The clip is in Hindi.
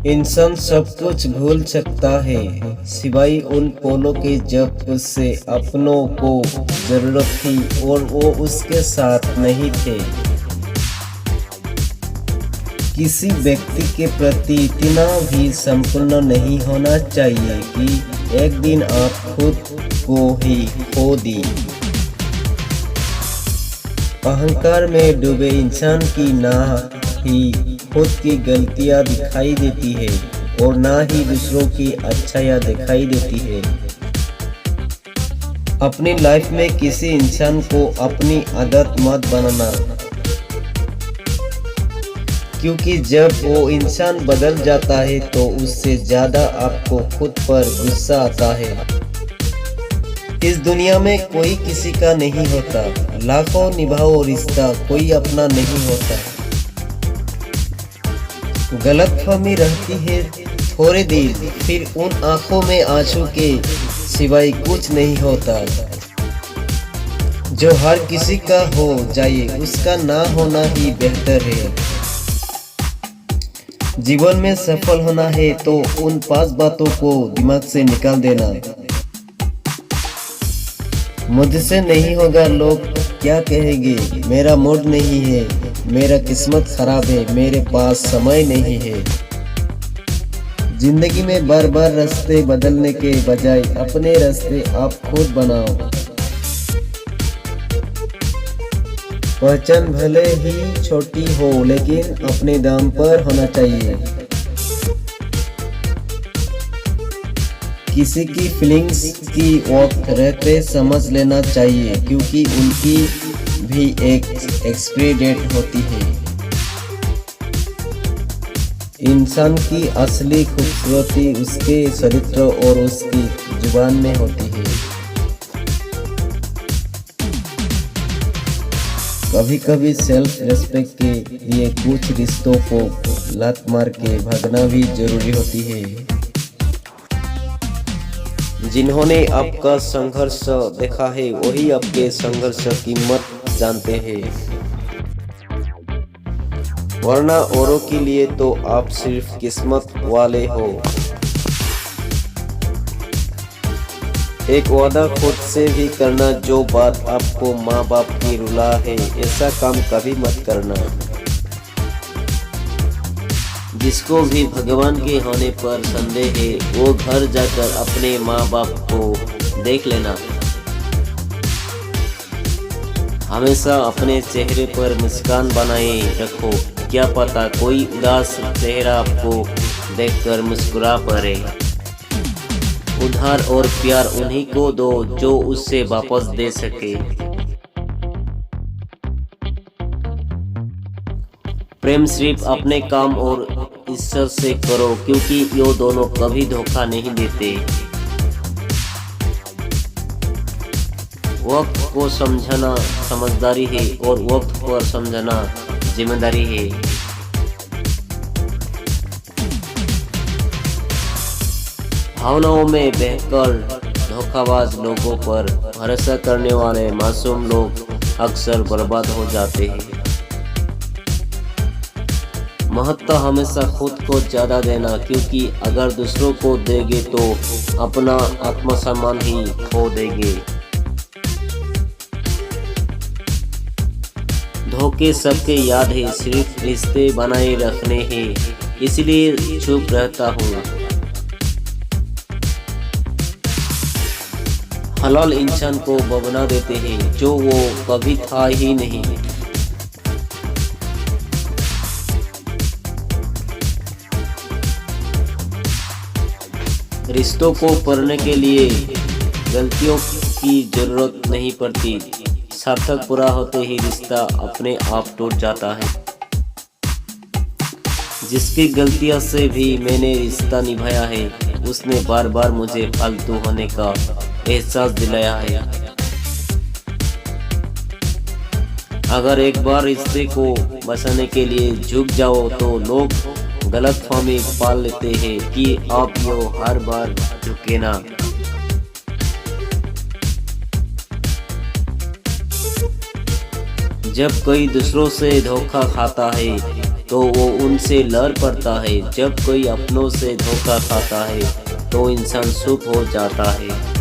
इंसान सब कुछ भूल सकता है सिवाय उन पलों के जब उससे अपनों को जरूरत थी और वो उसके साथ नहीं थे। किसी व्यक्ति के प्रति इतना भी संपूर्ण नहीं होना चाहिए कि एक दिन आप खुद को ही खो दी। अहंकार में डूबे इंसान की ना ही खुद की गलतियां दिखाई देती है और ना ही दूसरों की अच्छाइयां दिखाई देती है। अपनी लाइफ में किसी इंसान को अपनी आदत मत बनाना, क्योंकि जब वो इंसान बदल जाता है तो उससे ज्यादा आपको खुद पर गुस्सा आता है। इस दुनिया में कोई किसी का नहीं होता, लाखों निभाओ रिश्ता कोई अपना नहीं होता। गलतफहमी रहती है थोड़े देर, फिर उन आंखों में आंसू के सिवाय कुछ नहीं होता। जो हर किसी का हो जाए उसका ना होना ही बेहतर है। जीवन में सफल होना है तो उन 5 बातों को दिमाग से निकाल देना। मुझसे नहीं होगा, लोग क्या कहेंगे, मेरा मूड नहीं है, मेरा किस्मत खराब है, मेरे पास समय नहीं है। जिंदगी में बार बार रास्ते बदलने के बजाय अपने रास्ते आप खुद बनाओ। पहचान भले ही छोटी हो लेकिन अपने दाम पर होना चाहिए। किसी की फीलिंग्स की वक्त रहते समझ लेना चाहिए, क्योंकि उनकी भी एक एक्सपायरी डेट होती है। इंसान की असली खूबसूरती उसके चरित्र और उसकी जुबान में होती है। कभी कभी सेल्फ रिस्पेक्ट के लिए कुछ रिश्तों को लात मार के भागना भी जरूरी होती है। जिन्होंने आपका संघर्ष देखा है वही आपके संघर्ष की कीमत जानते हैं, वरना औरों के लिए तो आप सिर्फ किस्मत वाले हो। एक वादा खुद से भी करना, जो बात आपको माँ बाप की रुला है ऐसा काम कभी मत करना। जिसको भी भगवान के होने पर संदेह है वो घर जाकर अपने माँ बाप को देख लेना। हमेशा अपने चेहरे पर मुस्कान बनाए रखो, क्या पता कोई उदास चेहरा आपको देखकर मुस्कुरा पड़े। उधार और प्यार उन्हीं को दो जो उससे वापस दे सके। प्रेम सिर्फ अपने काम और ईश्वर से करो, क्योंकि ये दोनों कभी धोखा नहीं देते। वक्त को समझना समझदारी है और वक्त पर समझना जिम्मेदारी है। भावनाओं में बहकर धोखाबाज लोगों पर भरोसा करने वाले मासूम लोग अक्सर बर्बाद हो जाते हैं। महत्व हमेशा खुद को ज्यादा देना, क्योंकि अगर दूसरों को देंगे तो अपना आत्मसम्मान ही खो देंगे। धोखे सबके याद है, सिर्फ रिश्ते बनाए रखने हैं, इसलिए चुप रहता हूँ। हलाल इंसान को बना देते हैं जो वो कभी था ही नहीं। रिश्तों को पढ़ने के लिए गलतियों की जरूरत नहीं पड़ती, सार्थक पूरा होते ही रिश्ता अपने आप टूट जाता है। जिसकी गलतियों से भी मैंने रिश्ता निभाया है उसने बार बार मुझे फालतू होने का एहसास दिलाया है। अगर एक बार रिश्ते को बचाने के लिए झुक जाओ तो लोग गलतफहमी पाल लेते हैं कि आप यो हर बार झुके ना। जब कोई दूसरों से धोखा खाता है तो वो उनसे लड़ पड़ता है। जब कोई अपनों से धोखा खाता है तो इंसान चुप हो जाता है।